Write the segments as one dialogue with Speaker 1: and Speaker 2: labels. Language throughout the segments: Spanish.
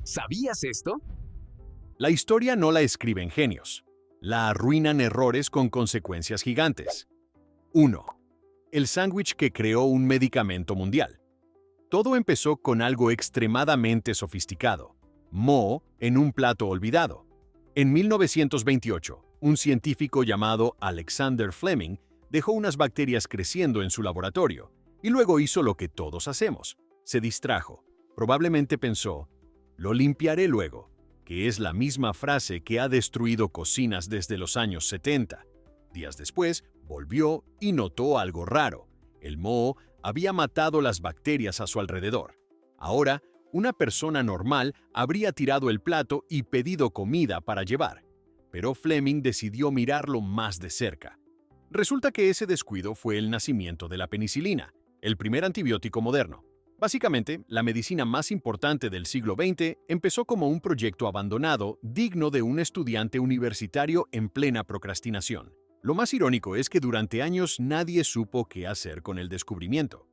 Speaker 1: ¿Sabías esto?
Speaker 2: La historia no la escriben genios. La arruinan errores con consecuencias gigantes. 1. El sándwich que creó un medicamento mundial. Todo empezó con algo extremadamente sofisticado. Moho en un plato olvidado. En 1928, un científico llamado Alexander Fleming dejó unas bacterias creciendo en su laboratorio y luego hizo lo que todos hacemos. Se distrajo. Probablemente pensó, lo limpiaré luego, que es la misma frase que ha destruido cocinas desde los años 70. Días después, volvió y notó algo raro. El moho había matado las bacterias a su alrededor. Ahora, una persona normal habría tirado el plato y pedido comida para llevar. Pero Fleming decidió mirarlo más de cerca. Resulta que ese descuido fue el nacimiento de la penicilina, el primer antibiótico moderno. Básicamente, la medicina más importante del siglo XX empezó como un proyecto abandonado, digno de un estudiante universitario en plena procrastinación. Lo más irónico es que durante años nadie supo qué hacer con el descubrimiento.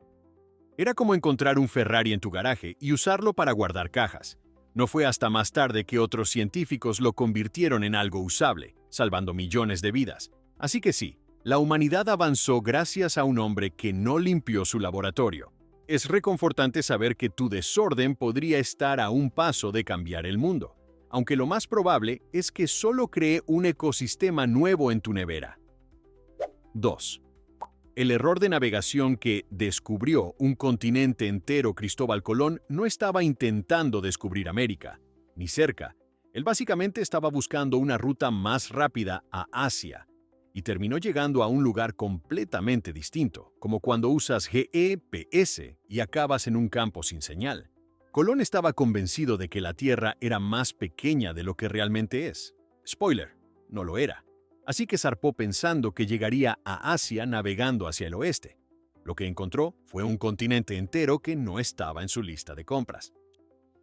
Speaker 2: Era como encontrar un Ferrari en tu garaje y usarlo para guardar cajas. No fue hasta más tarde que otros científicos lo convirtieron en algo usable, salvando millones de vidas. Así que sí, la humanidad avanzó gracias a un hombre que no limpió su laboratorio. Es reconfortante saber que tu desorden podría estar a un paso de cambiar el mundo, aunque lo más probable es que solo cree un ecosistema nuevo en tu nevera. 2. El error de navegación que descubrió un continente entero. Cristóbal Colón no estaba intentando descubrir América, ni cerca. Él básicamente estaba buscando una ruta más rápida a Asia, y terminó llegando a un lugar completamente distinto, como cuando usas GPS y acabas en un campo sin señal. Colón estaba convencido de que la Tierra era más pequeña de lo que realmente es. Spoiler, no lo era. Así que zarpó pensando que llegaría a Asia navegando hacia el oeste. Lo que encontró fue un continente entero que no estaba en su lista de compras.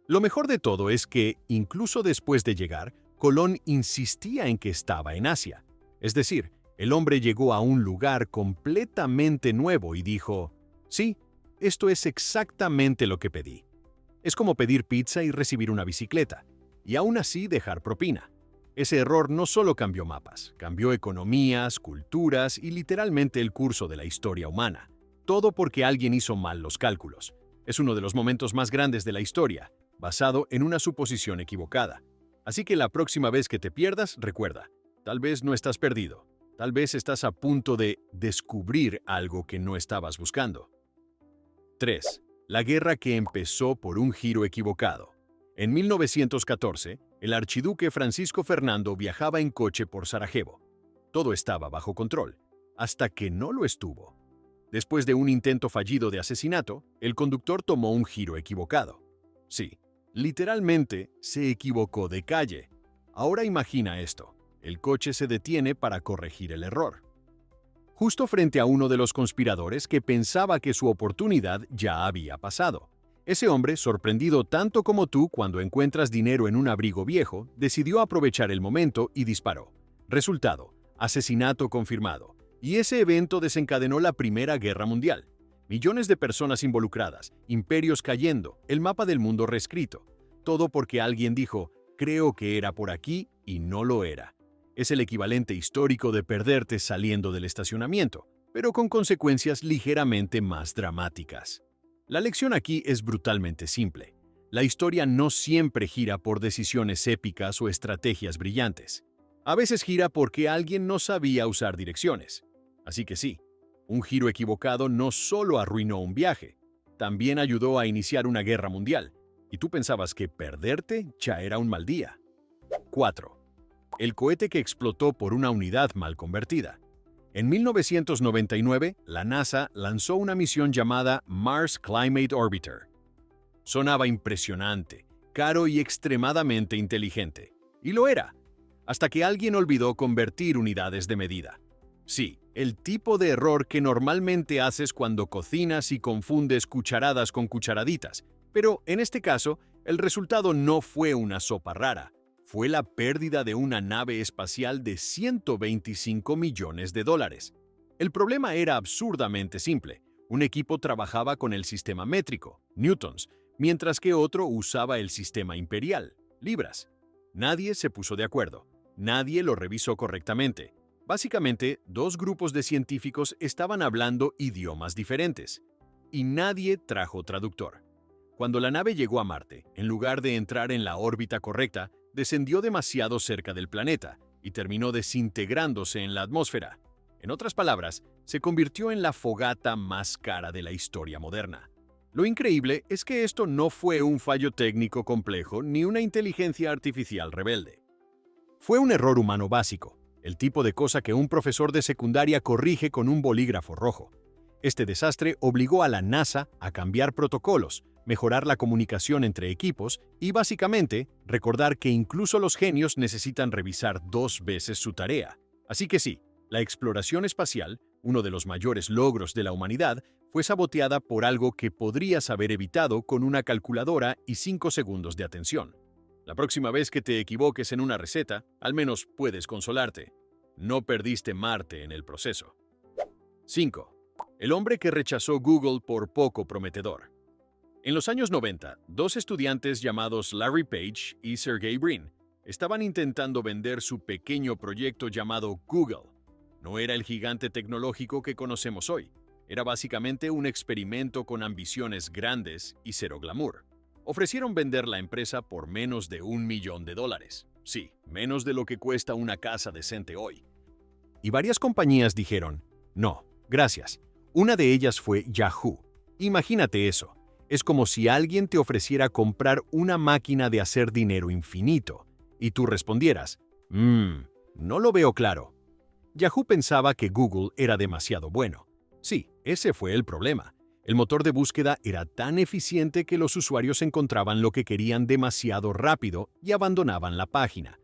Speaker 2: Lo mejor de todo es que, incluso después de llegar, Colón insistía en que estaba en Asia. Es decir, el hombre llegó a un lugar completamente nuevo y dijo, sí, esto es exactamente lo que pedí. Es como pedir pizza y recibir una bicicleta, y aún así dejar propina. Ese error no solo cambió mapas, cambió economías, culturas y literalmente el curso de la historia humana. Todo porque alguien hizo mal los cálculos. Es uno de los momentos más grandes de la historia, basado en una suposición equivocada. Así que la próxima vez que te pierdas, recuerda, tal vez no estás perdido. Tal vez estás a punto de descubrir algo que no estabas buscando. 3. La guerra que empezó por un giro equivocado. En 1914, el archiduque Francisco Fernando viajaba en coche por Sarajevo. Todo estaba bajo control, hasta que no lo estuvo. Después de un intento fallido de asesinato, el conductor tomó un giro equivocado. Sí, literalmente se equivocó de calle. Ahora imagina esto. El coche se detiene para corregir el error. Justo frente a uno de los conspiradores que pensaba que su oportunidad ya había pasado. Ese hombre, sorprendido tanto como tú cuando encuentras dinero en un abrigo viejo, decidió aprovechar el momento y disparó. Resultado: asesinato confirmado. Y ese evento desencadenó la Primera Guerra Mundial. Millones de personas involucradas, imperios cayendo, el mapa del mundo reescrito. Todo porque alguien dijo, creo que era por aquí, y no lo era. Es el equivalente histórico de perderte saliendo del estacionamiento, pero con consecuencias ligeramente más dramáticas. La lección aquí es brutalmente simple. La historia no siempre gira por decisiones épicas o estrategias brillantes. A veces gira porque alguien no sabía usar direcciones. Así que sí, un giro equivocado no solo arruinó un viaje, también ayudó a iniciar una guerra mundial, y tú pensabas que perderte ya era un mal día. 4. El cohete que explotó por una unidad mal convertida. En 1999, la NASA lanzó una misión llamada Mars Climate Orbiter. Sonaba impresionante, caro y extremadamente inteligente. Y lo era, hasta que alguien olvidó convertir unidades de medida. Sí, el tipo de error que normalmente haces cuando cocinas y confundes cucharadas con cucharaditas. Pero en este caso, el resultado no fue una sopa rara. Fue la pérdida de una nave espacial de $125 millones. El problema era absurdamente simple. Un equipo trabajaba con el sistema métrico, newtons, mientras que otro usaba el sistema imperial, libras. Nadie se puso de acuerdo. Nadie lo revisó correctamente. Básicamente, dos grupos de científicos estaban hablando idiomas diferentes. Y nadie trajo traductor. Cuando la nave llegó a Marte, en lugar de entrar en la órbita correcta, descendió demasiado cerca del planeta y terminó desintegrándose en la atmósfera. En otras palabras, se convirtió en la fogata más cara de la historia moderna. Lo increíble es que esto no fue un fallo técnico complejo ni una inteligencia artificial rebelde. Fue un error humano básico, el tipo de cosa que un profesor de secundaria corrige con un bolígrafo rojo. Este desastre obligó a la NASA a cambiar protocolos, mejorar la comunicación entre equipos y, básicamente, recordar que incluso los genios necesitan revisar 2 veces su tarea. Así que sí, la exploración espacial, uno de los mayores logros de la humanidad, fue saboteada por algo que podrías haber evitado con una calculadora y 5 segundos de atención. La próxima vez que te equivoques en una receta, al menos puedes consolarte. No perdiste Marte en el proceso. 5. El hombre que rechazó Google por poco prometedor. En los años 90, dos estudiantes llamados Larry Page y Sergey Brin estaban intentando vender su pequeño proyecto llamado Google. No era el gigante tecnológico que conocemos hoy. Era básicamente un experimento con ambiciones grandes y cero glamour. Ofrecieron vender la empresa por menos de $1 millón. Sí, menos de lo que cuesta una casa decente hoy. Y varias compañías dijeron, no, gracias. Una de ellas fue Yahoo. Imagínate eso. Es como si alguien te ofreciera comprar una máquina de hacer dinero infinito, y tú respondieras, no lo veo claro. Yahoo pensaba que Google era demasiado bueno. Sí, ese fue el problema. El motor de búsqueda era tan eficiente que los usuarios encontraban lo que querían demasiado rápido y abandonaban la página.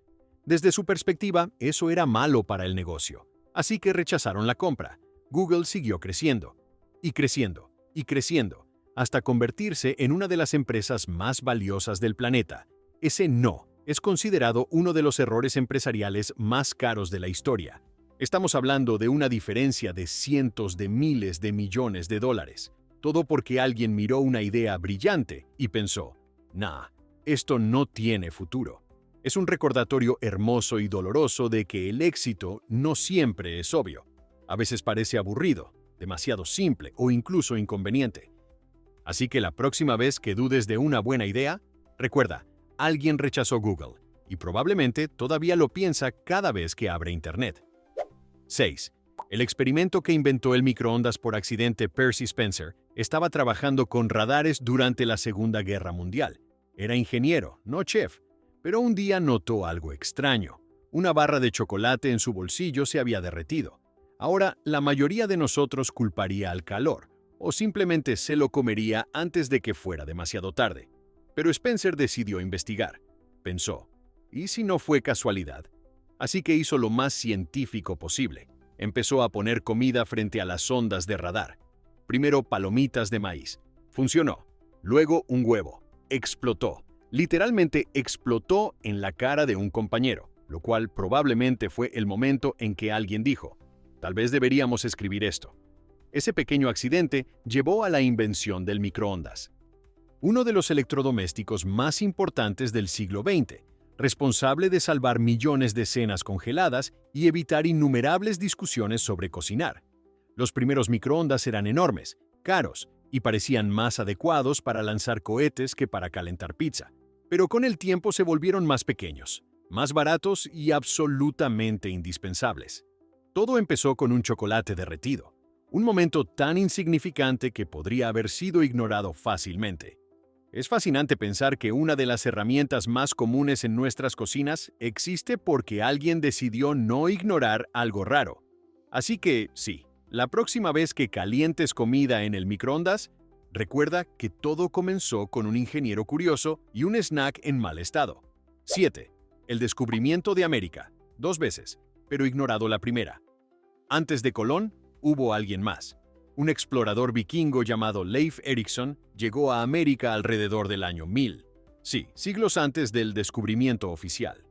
Speaker 2: Desde su perspectiva, eso era malo para el negocio. Así que rechazaron la compra. Google siguió creciendo, y creciendo, y creciendo, hasta convertirse en una de las empresas más valiosas del planeta. Ese no es considerado uno de los errores empresariales más caros de la historia. Estamos hablando de una diferencia de cientos de miles de millones de dólares. Todo porque alguien miró una idea brillante y pensó, nah, esto no tiene futuro. Es un recordatorio hermoso y doloroso de que el éxito no siempre es obvio. A veces parece aburrido, demasiado simple o incluso inconveniente. Así que la próxima vez que dudes de una buena idea, recuerda, alguien rechazó Google y probablemente todavía lo piensa cada vez que abre Internet. 6. El experimento que inventó el microondas por accidente Percy Spencer estaba trabajando con radares durante la Segunda Guerra Mundial. Era ingeniero, no chef, pero un día notó algo extraño. Una barra de chocolate en su bolsillo se había derretido. Ahora, la mayoría de nosotros culparía al calor, o simplemente se lo comería antes de que fuera demasiado tarde. Pero Spencer decidió investigar. Pensó, ¿y si no fue casualidad? Así que hizo lo más científico posible. Empezó a poner comida frente a las ondas de radar. Primero palomitas de maíz. Funcionó. Luego un huevo. Explotó. Literalmente explotó en la cara de un compañero, lo cual probablemente fue el momento en que alguien dijo, tal vez deberíamos escribir esto. Ese pequeño accidente llevó a la invención del microondas. Uno de los electrodomésticos más importantes del siglo XX, responsable de salvar millones de cenas congeladas y evitar innumerables discusiones sobre cocinar. Los primeros microondas eran enormes, caros y parecían más adecuados para lanzar cohetes que para calentar pizza. Pero con el tiempo se volvieron más pequeños, más baratos y absolutamente indispensables. Todo empezó con un chocolate derretido, un momento tan insignificante que podría haber sido ignorado fácilmente. Es fascinante pensar que una de las herramientas más comunes en nuestras cocinas existe porque alguien decidió no ignorar algo raro. Así que, sí, la próxima vez que calientes comida en el microondas, recuerda que todo comenzó con un ingeniero curioso y un snack en mal estado. 7. El descubrimiento de América. 2 veces, pero ignorado la primera. Antes de Colón, hubo alguien más. Un explorador vikingo llamado Leif Erikson llegó a América alrededor del año 1000. Sí, siglos antes del descubrimiento oficial.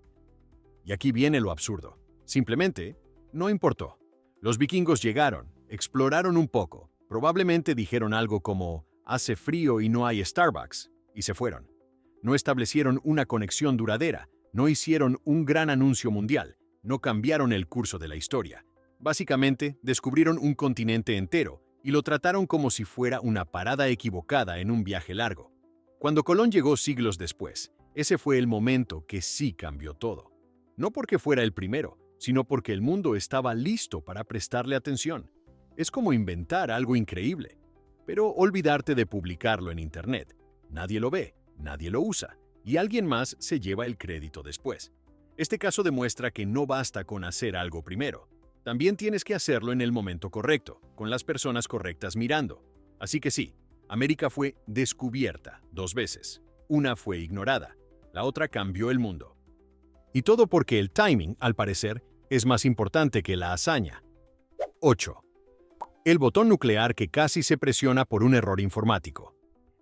Speaker 2: Y aquí viene lo absurdo. Simplemente, no importó. Los vikingos llegaron, exploraron un poco, probablemente dijeron algo como, hace frío y no hay Starbucks, y se fueron. No establecieron una conexión duradera, no hicieron un gran anuncio mundial, no cambiaron el curso de la historia. Básicamente, descubrieron un continente entero y lo trataron como si fuera una parada equivocada en un viaje largo. Cuando Colón llegó siglos después, ese fue el momento que sí cambió todo. No porque fuera el primero, sino porque el mundo estaba listo para prestarle atención. Es como inventar algo increíble, pero olvidarte de publicarlo en Internet. Nadie lo ve, nadie lo usa, y alguien más se lleva el crédito después. Este caso demuestra que no basta con hacer algo primero. También tienes que hacerlo en el momento correcto, con las personas correctas mirando. Así que sí, América fue descubierta 2 veces. Una fue ignorada, la otra cambió el mundo. Y todo porque el timing, al parecer, es más importante que la hazaña. 8. El botón nuclear que casi se presiona por un error informático.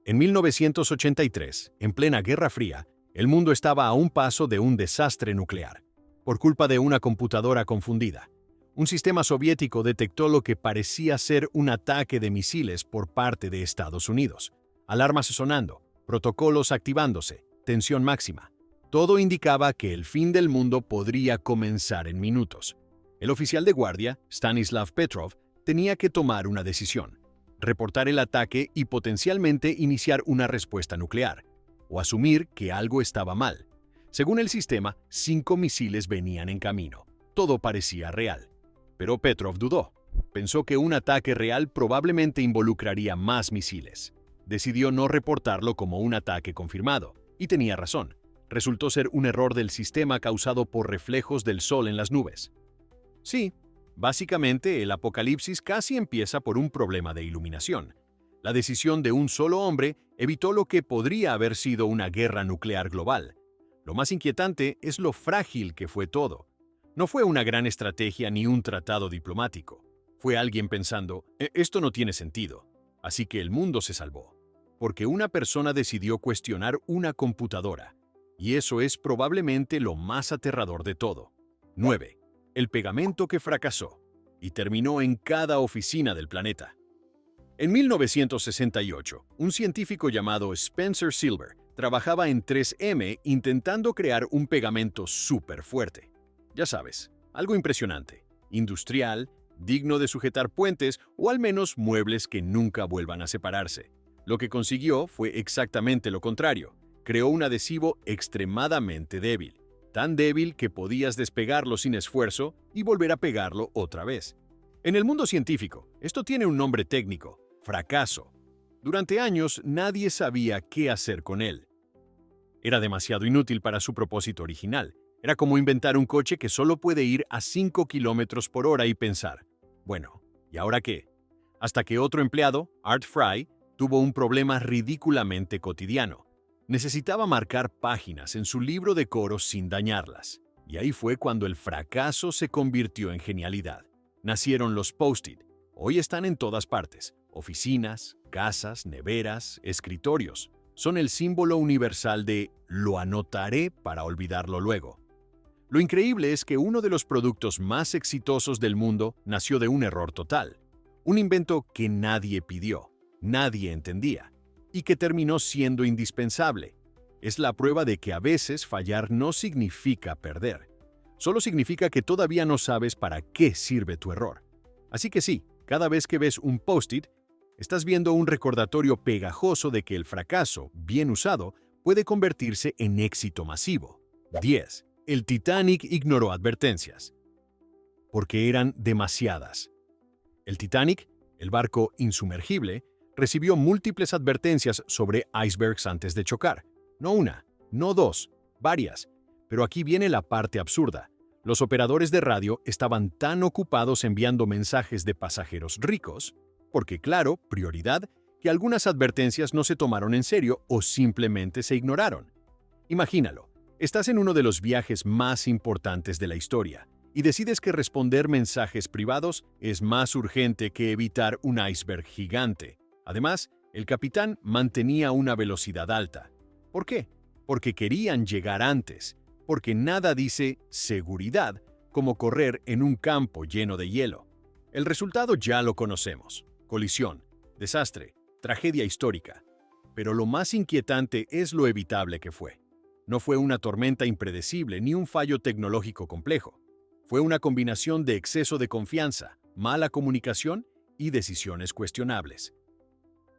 Speaker 2: En 1983, en plena Guerra Fría, el mundo estaba a un paso de un desastre nuclear, por culpa de una computadora confundida. Un sistema soviético detectó lo que parecía ser un ataque de misiles por parte de Estados Unidos. Alarmas sonando, protocolos activándose, tensión máxima. Todo indicaba que el fin del mundo podría comenzar en minutos. El oficial de guardia, Stanislav Petrov, tenía que tomar una decisión: reportar el ataque y potencialmente iniciar una respuesta nuclear, o asumir que algo estaba mal. Según el sistema, 5 misiles venían en camino. Todo parecía real. Pero Petrov dudó. Pensó que un ataque real probablemente involucraría más misiles. Decidió no reportarlo como un ataque confirmado, y tenía razón. Resultó ser un error del sistema causado por reflejos del sol en las nubes. Sí, básicamente el apocalipsis casi empieza por un problema de iluminación. La decisión de un solo hombre evitó lo que podría haber sido una guerra nuclear global. Lo más inquietante es lo frágil que fue todo. No fue una gran estrategia ni un tratado diplomático. Fue alguien pensando, esto no tiene sentido. Así que el mundo se salvó. Porque una persona decidió cuestionar una computadora. Y eso es probablemente lo más aterrador de todo. 9. El pegamento que fracasó y terminó en cada oficina del planeta. En 1968, un científico llamado Spencer Silver trabajaba en 3M intentando crear un pegamento súper fuerte. Ya sabes, algo impresionante, industrial, digno de sujetar puentes o al menos muebles que nunca vuelvan a separarse. Lo que consiguió fue exactamente lo contrario. Creó un adhesivo extremadamente débil, tan débil que podías despegarlo sin esfuerzo y volver a pegarlo otra vez. En el mundo científico, esto tiene un nombre técnico: fracaso. Durante años nadie sabía qué hacer con él. Era demasiado inútil para su propósito original. Era como inventar un coche que solo puede ir a 5 kilómetros por hora y pensar, bueno, ¿y ahora qué? Hasta que otro empleado, Art Fry, tuvo un problema ridículamente cotidiano. Necesitaba marcar páginas en su libro de coro sin dañarlas. Y ahí fue cuando el fracaso se convirtió en genialidad. Nacieron los Post-it. Hoy están en todas partes: oficinas, casas, neveras, escritorios. Son el símbolo universal de «lo anotaré para olvidarlo luego». Lo increíble es que uno de los productos más exitosos del mundo nació de un error total. Un invento que nadie pidió, nadie entendía, y que terminó siendo indispensable. Es la prueba de que a veces fallar no significa perder. Solo significa que todavía no sabes para qué sirve tu error. Así que sí, cada vez que ves un post-it, estás viendo un recordatorio pegajoso de que el fracaso, bien usado, puede convertirse en éxito masivo. 10. El Titanic ignoró advertencias. Porque eran demasiadas. El Titanic, el barco insumergible, recibió múltiples advertencias sobre icebergs antes de chocar. No una, no dos, varias. Pero aquí viene la parte absurda. Los operadores de radio estaban tan ocupados enviando mensajes de pasajeros ricos, porque claro, prioridad, que algunas advertencias no se tomaron en serio o simplemente se ignoraron. Imagínalo, estás en uno de los viajes más importantes de la historia y decides que responder mensajes privados es más urgente que evitar un iceberg gigante. Además, el capitán mantenía una velocidad alta. ¿Por qué? Porque querían llegar antes, porque nada dice seguridad como correr en un campo lleno de hielo. El resultado ya lo conocemos: colisión, desastre, tragedia histórica. Pero lo más inquietante es lo evitable que fue. No fue una tormenta impredecible ni un fallo tecnológico complejo. Fue una combinación de exceso de confianza, mala comunicación y decisiones cuestionables.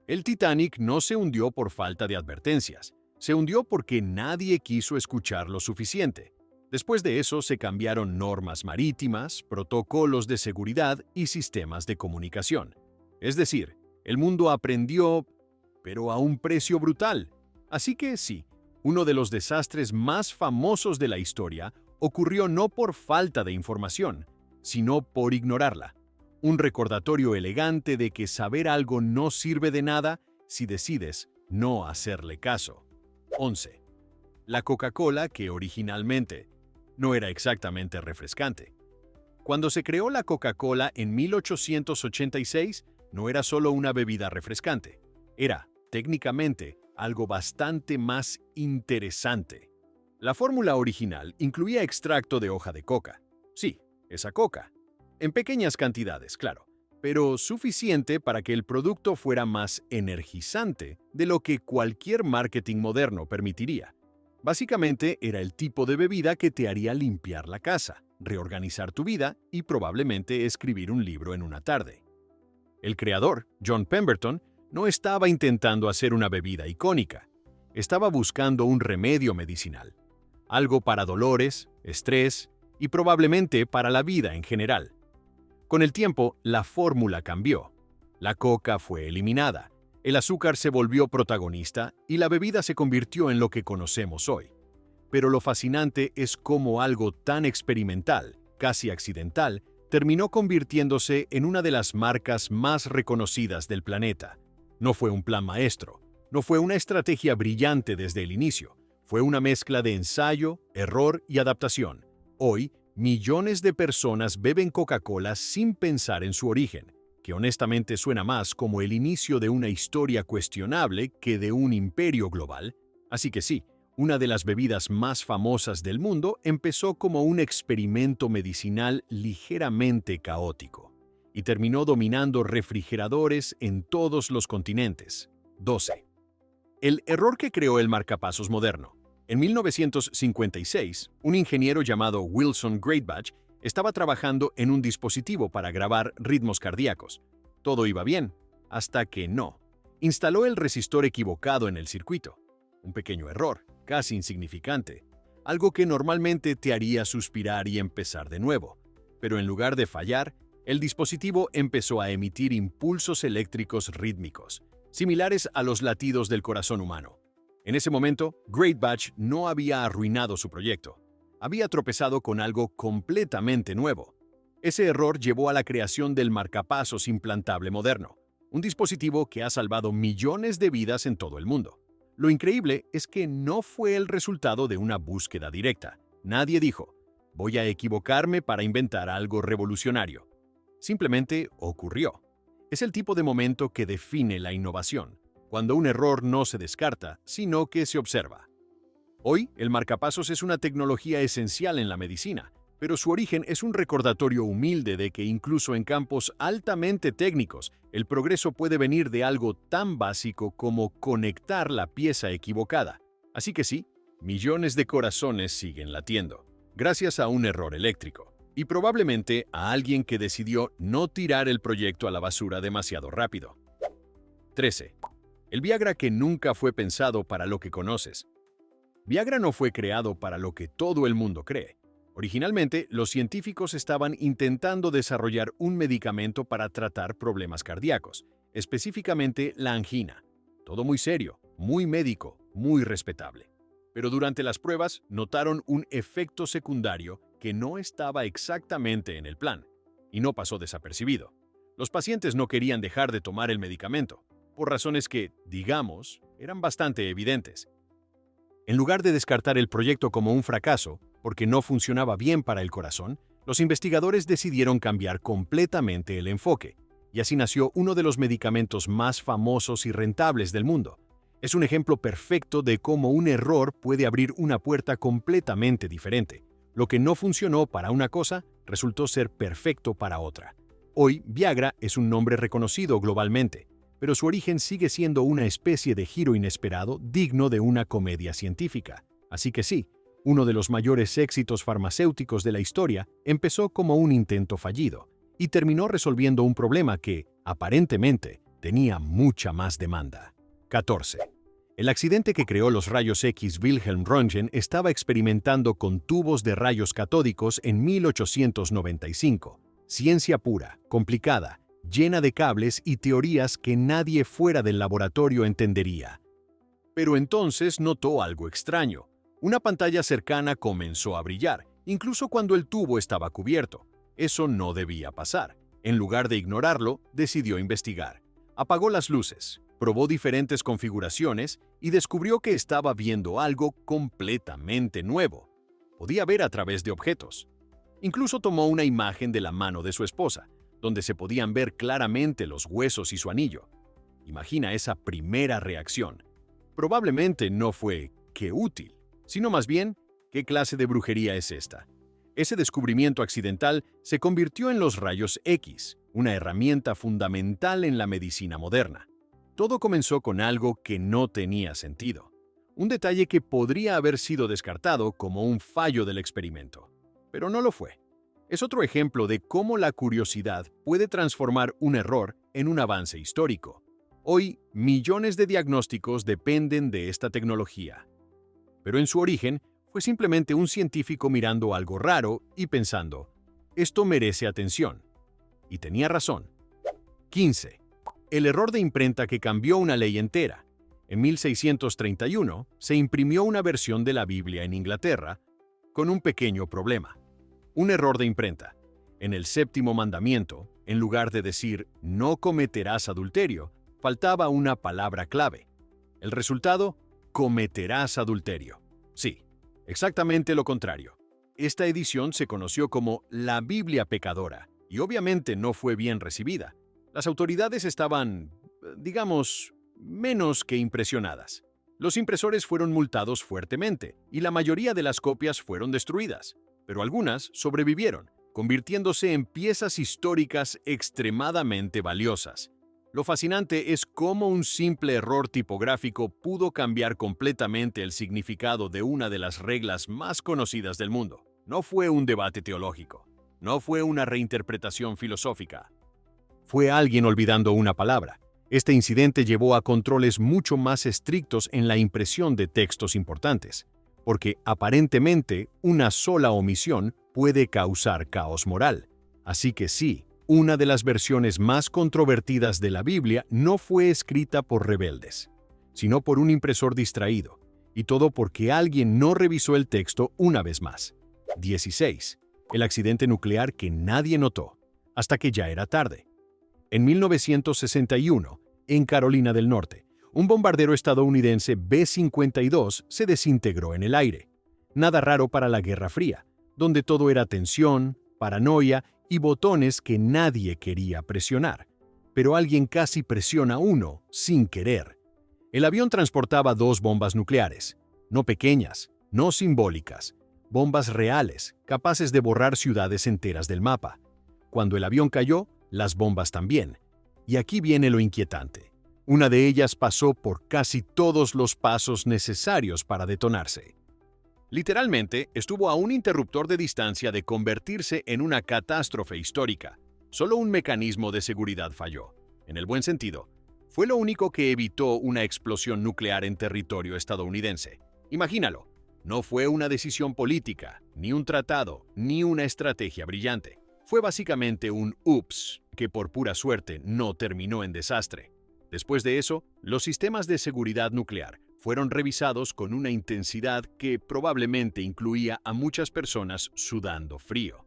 Speaker 2: El Titanic no se hundió por falta de advertencias. Se hundió porque nadie quiso escuchar lo suficiente. Después de eso se cambiaron normas marítimas, protocolos de seguridad y sistemas de comunicación. Es decir, el mundo aprendió, pero a un precio brutal. Así que sí, uno de los desastres más famosos de la historia ocurrió no por falta de información, sino por ignorarla. Un recordatorio elegante de que saber algo no sirve de nada si decides no hacerle caso. 11. La Coca-Cola, que originalmente no era exactamente refrescante. Cuando se creó la Coca-Cola en 1886, no era solo una bebida refrescante. Era, técnicamente, algo bastante más interesante. La fórmula original incluía extracto de hoja de coca. Sí, esa coca. En pequeñas cantidades, claro, pero suficiente para que el producto fuera más energizante de lo que cualquier marketing moderno permitiría. Básicamente era el tipo de bebida que te haría limpiar la casa, reorganizar tu vida y probablemente escribir un libro en una tarde. El creador, John Pemberton, no estaba intentando hacer una bebida icónica. Estaba buscando un remedio medicinal. Algo para dolores, estrés y probablemente para la vida en general. Con el tiempo, la fórmula cambió. La coca fue eliminada, el azúcar se volvió protagonista y la bebida se convirtió en lo que conocemos hoy. Pero lo fascinante es cómo algo tan experimental, casi accidental, terminó convirtiéndose en una de las marcas más reconocidas del planeta. No fue un plan maestro, no fue una estrategia brillante desde el inicio, fue una mezcla de ensayo, error y adaptación. Hoy, millones de personas beben Coca-Cola sin pensar en su origen, que honestamente suena más como el inicio de una historia cuestionable que de un imperio global. Así que sí, una de las bebidas más famosas del mundo empezó como un experimento medicinal ligeramente caótico y terminó dominando refrigeradores en todos los continentes. 12. El error que creó el marcapasos moderno. En 1956, un ingeniero llamado Wilson Greatbatch estaba trabajando en un dispositivo para grabar ritmos cardíacos. Todo iba bien, hasta que no. Instaló el resistor equivocado en el circuito. Un pequeño error, casi insignificante. Algo que normalmente te haría suspirar y empezar de nuevo. Pero en lugar de fallar, el dispositivo empezó a emitir impulsos eléctricos rítmicos, similares a los latidos del corazón humano. En ese momento, Greatbatch no había arruinado su proyecto. Había tropezado con algo completamente nuevo. Ese error llevó a la creación del marcapasos implantable moderno, un dispositivo que ha salvado millones de vidas en todo el mundo. Lo increíble es que no fue el resultado de una búsqueda directa. Nadie dijo, voy a equivocarme para inventar algo revolucionario. Simplemente ocurrió. Es el tipo de momento que define la innovación, cuando un error no se descarta, sino que se observa. Hoy, el marcapasos es una tecnología esencial en la medicina, pero su origen es un recordatorio humilde de que incluso en campos altamente técnicos, el progreso puede venir de algo tan básico como conectar la pieza equivocada. Así que sí, millones de corazones siguen latiendo, gracias a un error eléctrico, y probablemente a alguien que decidió no tirar el proyecto a la basura demasiado rápido. 13. El Viagra que nunca fue pensado para lo que conoces. Viagra no fue creado para lo que todo el mundo cree. Originalmente, los científicos estaban intentando desarrollar un medicamento para tratar problemas cardíacos, específicamente la angina. Todo muy serio, muy médico, muy respetable. Pero durante las pruebas notaron un efecto secundario que no estaba exactamente en el plan, y no pasó desapercibido. Los pacientes no querían dejar de tomar el medicamento, por razones que, digamos, eran bastante evidentes. En lugar de descartar el proyecto como un fracaso, porque no funcionaba bien para el corazón, los investigadores decidieron cambiar completamente el enfoque, y así nació uno de los medicamentos más famosos y rentables del mundo. Es un ejemplo perfecto de cómo un error puede abrir una puerta completamente diferente. Lo que no funcionó para una cosa, resultó ser perfecto para otra. Hoy, Viagra es un nombre reconocido globalmente, pero su origen sigue siendo una especie de giro inesperado digno de una comedia científica. Así que sí, uno de los mayores éxitos farmacéuticos de la historia empezó como un intento fallido y terminó resolviendo un problema que, aparentemente, tenía mucha más demanda. 14. El accidente que creó los rayos X Wilhelm Röntgen estaba experimentando con tubos de rayos catódicos en 1895. Ciencia pura, complicada, llena de cables y teorías que nadie fuera del laboratorio entendería. Pero entonces notó algo extraño. Una pantalla cercana comenzó a brillar, incluso cuando el tubo estaba cubierto. Eso no debía pasar. En lugar de ignorarlo, decidió investigar. Apagó las luces, probó diferentes configuraciones y descubrió que estaba viendo algo completamente nuevo. Podía ver a través de objetos. Incluso tomó una imagen de la mano de su esposa, donde se podían ver claramente los huesos y su anillo. Imagina esa primera reacción. Probablemente no fue «qué útil», sino más bien «¿qué clase de brujería es esta?». Ese descubrimiento accidental se convirtió en los rayos X, una herramienta fundamental en la medicina moderna. Todo comenzó con algo que no tenía sentido. Un detalle que podría haber sido descartado como un fallo del experimento. Pero no lo fue. Es otro ejemplo de cómo la curiosidad puede transformar un error en un avance histórico. Hoy, millones de diagnósticos dependen de esta tecnología. Pero en su origen, fue simplemente un científico mirando algo raro y pensando, esto merece atención. Y tenía razón. 15. El error de imprenta que cambió una ley entera. En 1631 se imprimió una versión de la Biblia en Inglaterra con un pequeño problema. Un error de imprenta. En el séptimo mandamiento, en lugar de decir «no cometerás adulterio», faltaba una palabra clave. El resultado, «cometerás adulterio». Sí, exactamente lo contrario. Esta edición se conoció como la Biblia pecadora y obviamente no fue bien recibida. Las autoridades estaban, digamos, menos que impresionadas. Los impresores fueron multados fuertemente y la mayoría de las copias fueron destruidas, pero algunas sobrevivieron, convirtiéndose en piezas históricas extremadamente valiosas. Lo fascinante es cómo un simple error tipográfico pudo cambiar completamente el significado de una de las reglas más conocidas del mundo. No fue un debate teológico, no fue una reinterpretación filosófica. Fue alguien olvidando una palabra. Este incidente llevó a controles mucho más estrictos en la impresión de textos importantes, porque aparentemente una sola omisión puede causar caos moral. Así que sí, una de las versiones más controvertidas de la Biblia no fue escrita por rebeldes, sino por un impresor distraído, y todo porque alguien no revisó el texto una vez más. 16. El accidente nuclear que nadie notó, hasta que ya era tarde. En 1961, en Carolina del Norte, un bombardero estadounidense B-52 se desintegró en el aire. Nada raro para la Guerra Fría, donde todo era tensión, paranoia y botones que nadie quería presionar. Pero alguien casi presiona uno sin querer. El avión transportaba 2 bombas nucleares, no pequeñas, no simbólicas, bombas reales, capaces de borrar ciudades enteras del mapa. Cuando el avión cayó, las bombas también. Y aquí viene lo inquietante. Una de ellas pasó por casi todos los pasos necesarios para detonarse. Literalmente, estuvo a un interruptor de distancia de convertirse en una catástrofe histórica. Solo un mecanismo de seguridad falló. En el buen sentido, fue lo único que evitó una explosión nuclear en territorio estadounidense. Imagínalo, no fue una decisión política, ni un tratado, ni una estrategia brillante. Fue básicamente un «ups», que por pura suerte no terminó en desastre. Después de eso, los sistemas de seguridad nuclear fueron revisados con una intensidad que probablemente incluía a muchas personas sudando frío.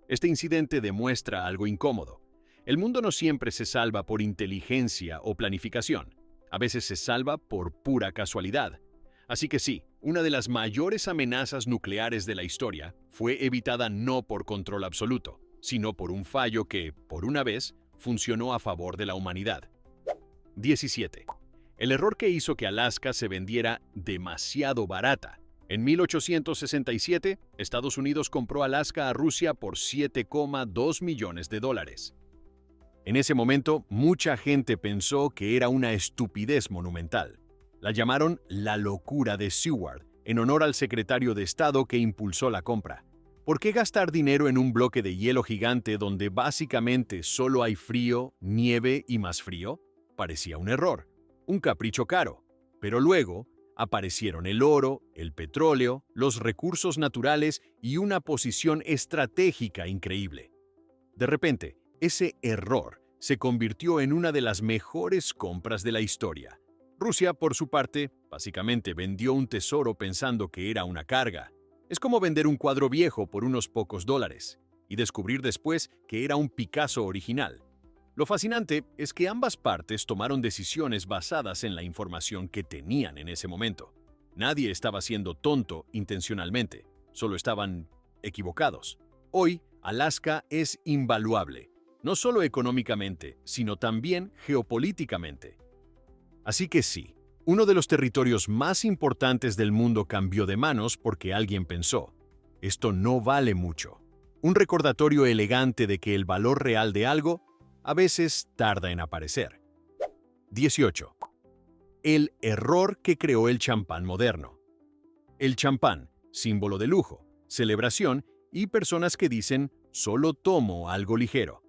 Speaker 2: Este incidente demuestra algo incómodo. El mundo no siempre se salva por inteligencia o planificación. A veces se salva por pura casualidad. Así que sí, una de las mayores amenazas nucleares de la historia fue evitada no por control absoluto, sino por un fallo que, por una vez, funcionó a favor de la humanidad. 17. El error que hizo que Alaska se vendiera demasiado barata. En 1867, Estados Unidos compró Alaska a Rusia por $7,2 millones. En ese momento, mucha gente pensó que era una estupidez monumental. La llamaron la locura de Seward, en honor al secretario de Estado que impulsó la compra. ¿Por qué gastar dinero en un bloque de hielo gigante donde básicamente solo hay frío, nieve y más frío? Parecía un error, un capricho caro. Pero luego aparecieron el oro, el petróleo, los recursos naturales y una posición estratégica increíble. De repente, ese error se convirtió en una de las mejores compras de la historia. Rusia, por su parte, básicamente vendió un tesoro pensando que era una carga. Es como vender un cuadro viejo por unos pocos dólares y descubrir después que era un Picasso original. Lo fascinante es que ambas partes tomaron decisiones basadas en la información que tenían en ese momento. Nadie estaba siendo tonto intencionalmente, solo estaban equivocados. Hoy, Alaska es invaluable, no solo económicamente, sino también geopolíticamente. Así que sí, uno de los territorios más importantes del mundo cambió de manos porque alguien pensó, esto no vale mucho. Un recordatorio elegante de que el valor real de algo a veces tarda en aparecer. 18. El error que creó el champán moderno. El champán, símbolo de lujo, celebración y personas que dicen, solo tomo algo ligero.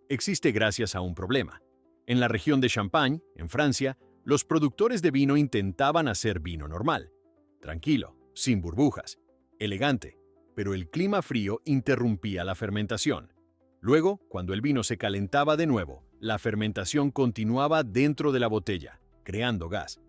Speaker 2: Existe gracias a un problema. En la región de Champagne, en Francia, los productores de vino intentaban hacer vino normal, tranquilo, sin burbujas, elegante, pero el clima frío interrumpía la fermentación. Luego, cuando el vino se calentaba de nuevo, la fermentación continuaba dentro de la botella, creando gas.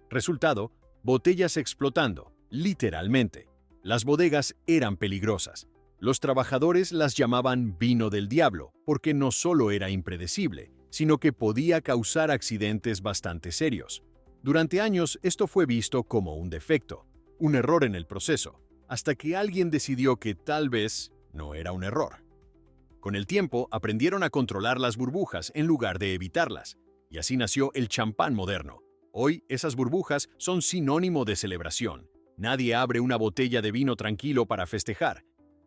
Speaker 2: Resultado, botellas explotando, literalmente. Las bodegas eran peligrosas. Los trabajadores las llamaban vino del diablo, porque no solo era impredecible, sino que podía causar accidentes bastante serios. Durante años esto fue visto como un defecto, un error en el proceso, hasta que alguien decidió que tal vez no era un error. Con el tiempo aprendieron a controlar las burbujas en lugar de evitarlas, y así nació el champán moderno. Hoy esas burbujas son sinónimo de celebración. Nadie abre una botella de vino tranquilo para festejar,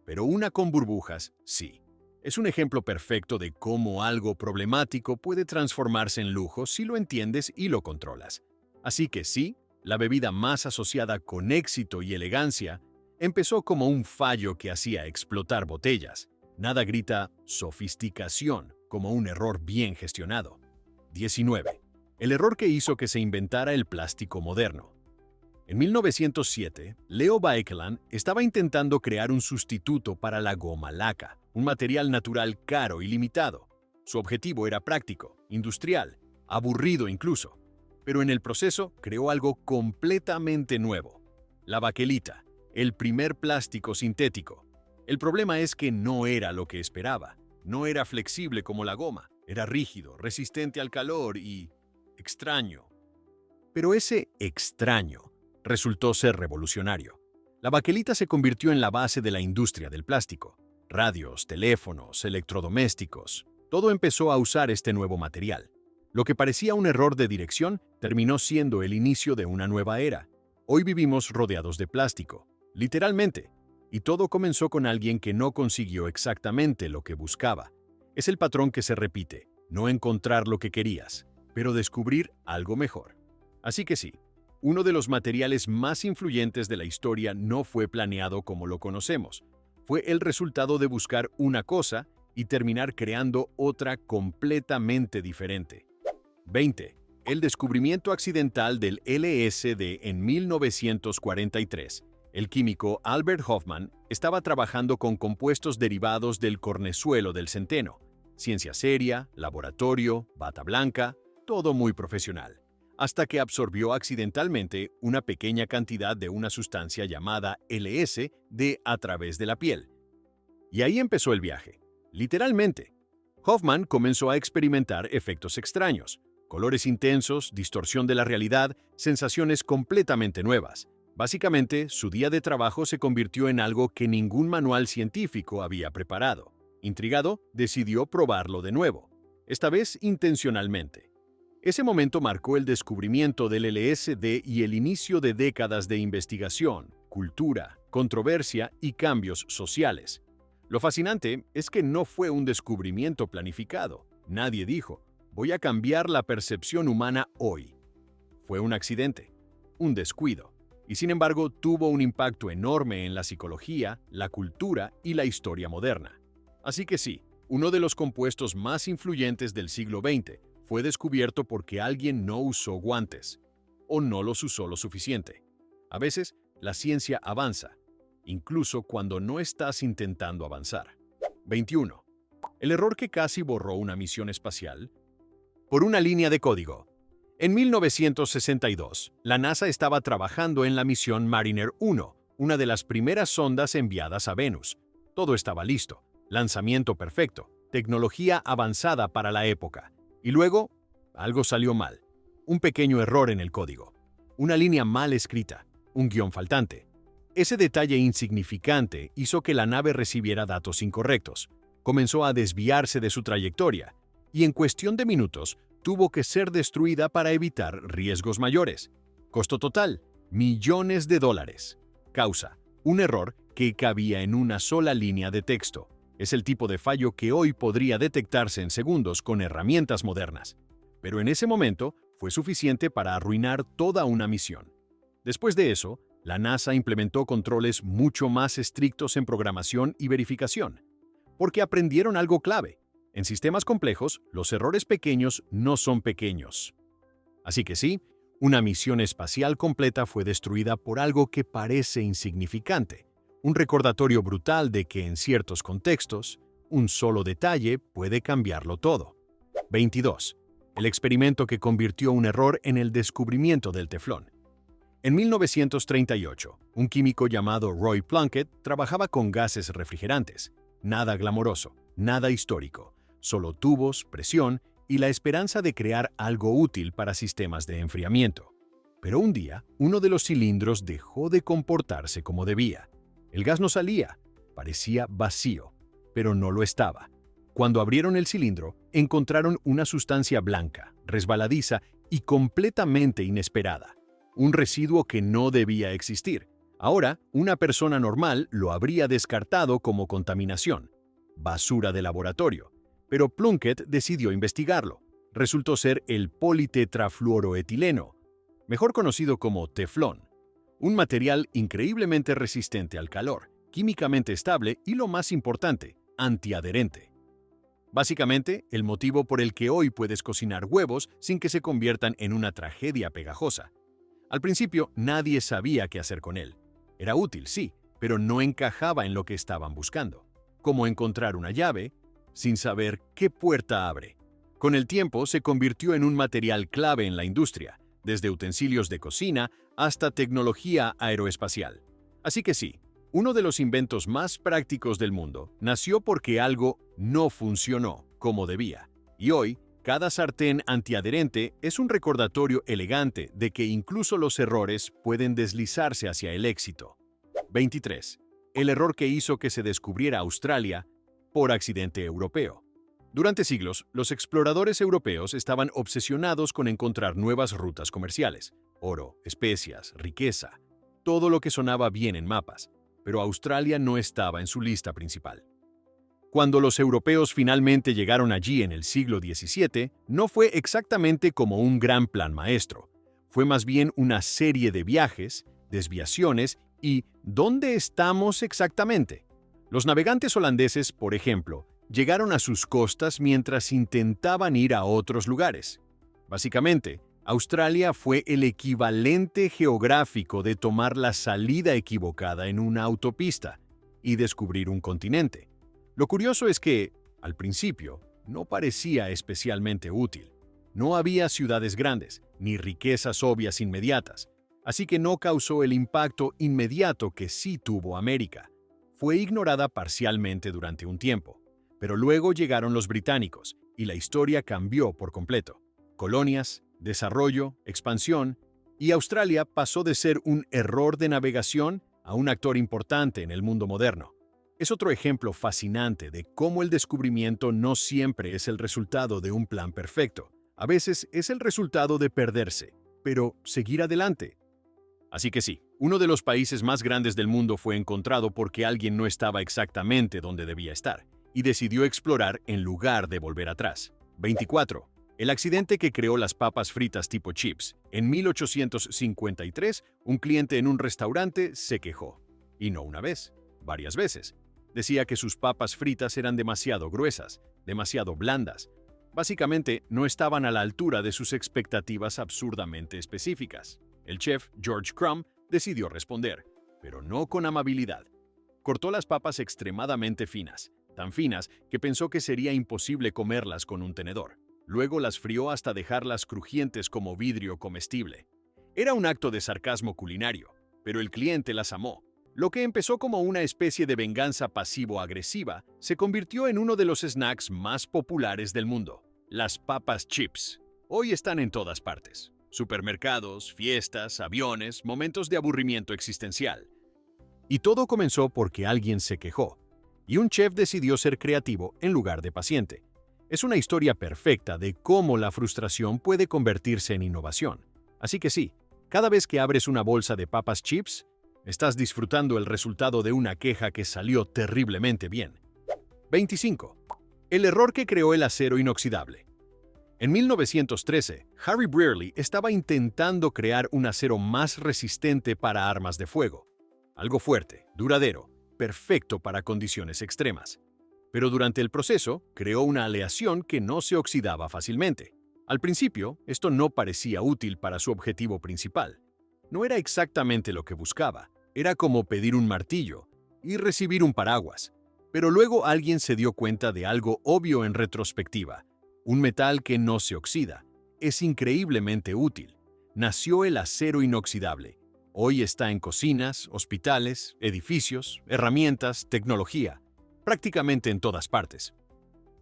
Speaker 2: pero una con burbujas, sí. Es un ejemplo perfecto de cómo algo problemático puede transformarse en lujo si lo entiendes y lo controlas. Así que sí, la bebida más asociada con éxito y elegancia empezó como un fallo que hacía explotar botellas. Nada grita sofisticación como un error bien gestionado. 19. El error que hizo que se inventara el plástico moderno. En 1907, Leo Baekeland estaba intentando crear un sustituto para la goma laca, un material natural caro y limitado. Su objetivo era práctico, industrial, aburrido incluso. Pero en el proceso creó algo completamente nuevo: la baquelita, el primer plástico sintético. El problema es que no era lo que esperaba. No era flexible como la goma, era rígido, resistente al calor y extraño. Pero ese extraño resultó ser revolucionario. La baquelita se convirtió en la base de la industria del plástico. Radios, teléfonos, electrodomésticos, todo empezó a usar este nuevo material. Lo que parecía un error de dirección terminó siendo el inicio de una nueva era. Hoy vivimos rodeados de plástico, literalmente, y todo comenzó con alguien que no consiguió exactamente lo que buscaba. Es el patrón que se repite: no encontrar lo que querías, pero descubrir algo mejor. Así que sí, uno de los materiales más influyentes de la historia no fue planeado como lo conocemos. Fue el resultado de buscar una cosa y terminar creando otra completamente diferente. 20. El descubrimiento accidental del LSD en 1943. El químico Albert Hofmann estaba trabajando con compuestos derivados del cornezuelo del centeno. Ciencia seria, laboratorio, bata blanca, todo muy profesional. Hasta que absorbió accidentalmente una pequeña cantidad de una sustancia llamada LSD a través de la piel. Y ahí empezó el viaje, literalmente. Hoffman comenzó a experimentar efectos extraños, colores intensos, distorsión de la realidad, sensaciones completamente nuevas. Básicamente, su día de trabajo se convirtió en algo que ningún manual científico había preparado. Intrigado, decidió probarlo de nuevo, esta vez intencionalmente. Ese momento marcó el descubrimiento del LSD y el inicio de décadas de investigación, cultura, controversia y cambios sociales. Lo fascinante es que no fue un descubrimiento planificado. Nadie dijo, voy a cambiar la percepción humana hoy. Fue un accidente, un descuido, y sin embargo tuvo un impacto enorme en la psicología, la cultura y la historia moderna. Así que sí, uno de los compuestos más influyentes del siglo XX fue descubierto porque alguien no usó guantes, o no los usó lo suficiente. A veces, la ciencia avanza, incluso cuando no estás intentando avanzar. 21. El error que casi borró una misión espacial por una línea de código. En 1962, la NASA estaba trabajando en la misión Mariner 1, una de las primeras sondas enviadas a Venus. Todo estaba listo, lanzamiento perfecto, tecnología avanzada para la época. Y luego, algo salió mal. Un pequeño error en el código. Una línea mal escrita, un guión faltante. Ese detalle insignificante hizo que la nave recibiera datos incorrectos. Comenzó a desviarse de su trayectoria, y en cuestión de minutos tuvo que ser destruida para evitar riesgos mayores. Costo total, millones de dólares. Causa, un error que cabía en una sola línea de texto. Es el tipo de fallo que hoy podría detectarse en segundos con herramientas modernas. Pero en ese momento fue suficiente para arruinar toda una misión. Después de eso, la NASA implementó controles mucho más estrictos en programación y verificación, porque aprendieron algo clave. En sistemas complejos, los errores pequeños no son pequeños. Así que sí, una misión espacial completa fue destruida por algo que parece insignificante, un recordatorio brutal de que en ciertos contextos, un solo detalle puede cambiarlo todo. 22. El experimento que convirtió un error en el descubrimiento del teflón. En 1938, un químico llamado Roy Plunkett trabajaba con gases refrigerantes. Nada glamoroso, nada histórico. Solo tubos, presión y la esperanza de crear algo útil para sistemas de enfriamiento. Pero un día, uno de los cilindros dejó de comportarse como debía. El gas no salía, parecía vacío, pero no lo estaba. Cuando abrieron el cilindro, encontraron una sustancia blanca, resbaladiza y completamente inesperada. Un residuo que no debía existir. Ahora, una persona normal lo habría descartado como contaminación, basura de laboratorio. Pero Plunkett decidió investigarlo. Resultó ser el politetrafluoroetileno, mejor conocido como teflón, un material increíblemente resistente al calor, químicamente estable y, lo más importante, antiadherente. Básicamente, el motivo por el que hoy puedes cocinar huevos sin que se conviertan en una tragedia pegajosa. Al principio, nadie sabía qué hacer con él. Era útil, sí, pero no encajaba en lo que estaban buscando. Como encontrar una llave sin saber qué puerta abre. Con el tiempo se convirtió en un material clave en la industria, desde utensilios de cocina hasta tecnología aeroespacial. Así que sí, uno de los inventos más prácticos del mundo nació porque algo no funcionó como debía. Y hoy, cada sartén antiadherente es un recordatorio elegante de que incluso los errores pueden deslizarse hacia el éxito. 23. El error que hizo que se descubriera Australia por accidente europeo. Durante siglos, los exploradores europeos estaban obsesionados con encontrar nuevas rutas comerciales, oro, especias, riqueza, todo lo que sonaba bien en mapas, pero Australia no estaba en su lista principal. Cuando los europeos finalmente llegaron allí en el siglo XVII, no fue exactamente como un gran plan maestro, fue más bien una serie de viajes, desviaciones y ¿dónde estamos exactamente? Los navegantes holandeses, por ejemplo, llegaron a sus costas mientras intentaban ir a otros lugares. Básicamente, Australia fue el equivalente geográfico de tomar la salida equivocada en una autopista y descubrir un continente. Lo curioso es que, al principio, no parecía especialmente útil. No había ciudades grandes, ni riquezas obvias inmediatas, así que no causó el impacto inmediato que sí tuvo América. Fue ignorada parcialmente durante un tiempo, pero luego llegaron los británicos y la historia cambió por completo. Colonias, desarrollo, expansión, y Australia pasó de ser un error de navegación a un actor importante en el mundo moderno. Es otro ejemplo fascinante de cómo el descubrimiento no siempre es el resultado de un plan perfecto. A veces es el resultado de perderse, pero seguir adelante. Así que sí, uno de los países más grandes del mundo fue encontrado porque alguien no estaba exactamente donde debía estar y decidió explorar en lugar de volver atrás. 24. El accidente que creó las papas fritas tipo chips. En 1853, un cliente en un restaurante se quejó. Y no una vez, varias veces. Decía que sus papas fritas eran demasiado gruesas, demasiado blandas. Básicamente, no estaban a la altura de sus expectativas absurdamente específicas. El chef George Crumb decidió responder, pero no con amabilidad. Cortó las papas extremadamente finas, tan finas que pensó que sería imposible comerlas con un tenedor. Luego las frió hasta dejarlas crujientes como vidrio comestible. Era un acto de sarcasmo culinario, pero el cliente las amó. Lo que empezó como una especie de venganza pasivo-agresiva se convirtió en uno de los snacks más populares del mundo, las papas chips. Hoy están en todas partes: supermercados, fiestas, aviones, momentos de aburrimiento existencial. Y todo comenzó porque alguien se quejó, y un chef decidió ser creativo en lugar de paciente. Es una historia perfecta de cómo la frustración puede convertirse en innovación. Así que sí, cada vez que abres una bolsa de papas chips, estás disfrutando el resultado de una queja que salió terriblemente bien. 25. El error que creó el acero inoxidable. En 1913, Harry Brearley estaba intentando crear un acero más resistente para armas de fuego. Algo fuerte, duradero, perfecto para condiciones extremas. Pero durante el proceso, creó una aleación que no se oxidaba fácilmente. Al principio, esto no parecía útil para su objetivo principal. No era exactamente lo que buscaba. Era como pedir un martillo y recibir un paraguas. Pero luego alguien se dio cuenta de algo obvio en retrospectiva. Un metal que no se oxida. Es increíblemente útil. Nació el acero inoxidable. Hoy está en cocinas, hospitales, edificios, herramientas, tecnología. Prácticamente en todas partes.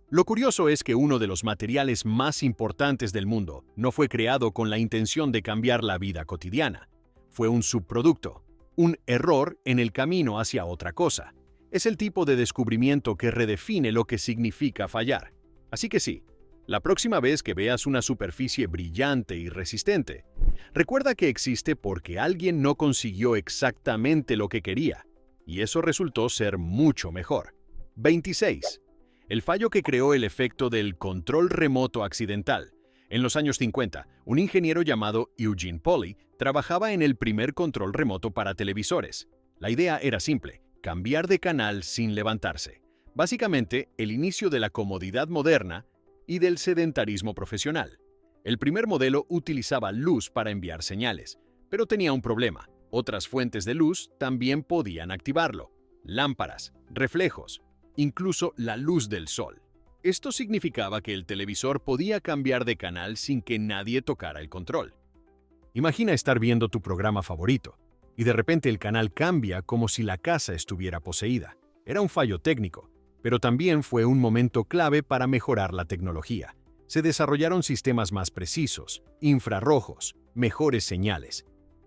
Speaker 2: Lo curioso es que uno de los materiales más importantes del mundo no fue creado con la intención de cambiar la vida cotidiana. Fue un subproducto, un error en el camino hacia otra cosa. Es el tipo de descubrimiento que redefine lo que significa fallar. Así que sí, la próxima vez que veas una superficie brillante y resistente, recuerda que existe porque alguien no consiguió exactamente lo que quería, y eso resultó ser mucho mejor. 26. El fallo que creó el efecto del control remoto accidental. En los años 50, un ingeniero llamado Eugene Polly trabajaba en el primer control remoto para televisores. La idea era simple: cambiar de canal sin levantarse. Básicamente, el inicio de la comodidad moderna y del sedentarismo profesional. El primer modelo utilizaba luz para enviar señales, pero tenía un problema. Otras fuentes de luz también podían activarlo: lámparas, reflejos, incluso la luz del sol. Esto significaba que el televisor podía cambiar de canal sin que nadie tocara el control. Imagina estar viendo tu programa favorito, y de repente el canal cambia como si la casa estuviera poseída. Era un fallo técnico, pero también fue un momento clave para mejorar la tecnología. Se desarrollaron sistemas más precisos, infrarrojos, mejores señales.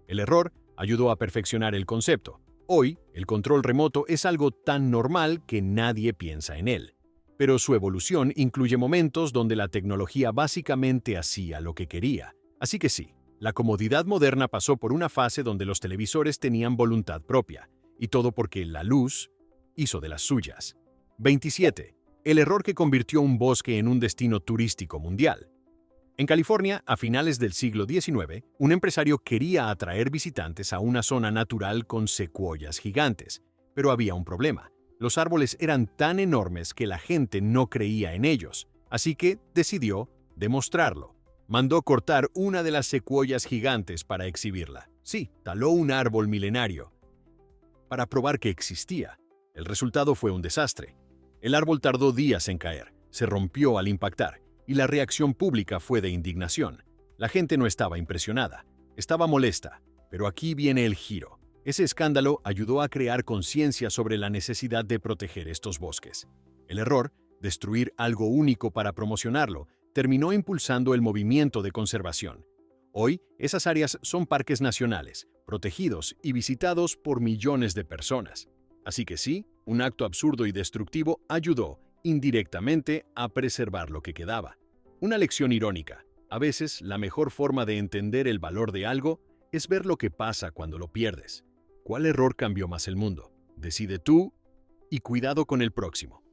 Speaker 2: El error ayudó a perfeccionar el concepto. Hoy, el control remoto es algo tan normal que nadie piensa en él. Pero su evolución incluye momentos donde la tecnología básicamente hacía lo que quería. Así que sí, la comodidad moderna pasó por una fase donde los televisores tenían voluntad propia, y todo porque la luz hizo de las suyas. 27. El error que convirtió un bosque en un destino turístico mundial. En California, a finales del siglo XIX, un empresario quería atraer visitantes a una zona natural con secuoyas gigantes, pero había un problema. Los árboles eran tan enormes que la gente no creía en ellos, así que decidió demostrarlo. Mandó cortar una de las secuoyas gigantes para exhibirla. Sí, taló un árbol milenario para probar que existía. El resultado fue un desastre. El árbol tardó días en caer, se rompió al impactar, y la reacción pública fue de indignación. La gente no estaba impresionada, estaba molesta, pero aquí viene el giro. Ese escándalo ayudó a crear conciencia sobre la necesidad de proteger estos bosques. El error, destruir algo único para promocionarlo, terminó impulsando el movimiento de conservación. Hoy, esas áreas son parques nacionales, protegidos y visitados por millones de personas. Así que sí, un acto absurdo y destructivo ayudó, indirectamente, a preservar lo que quedaba. Una lección irónica. A veces, la mejor forma de entender el valor de algo es ver lo que pasa cuando lo pierdes. ¿Cuál error cambió más el mundo? Decide tú y cuidado con el próximo.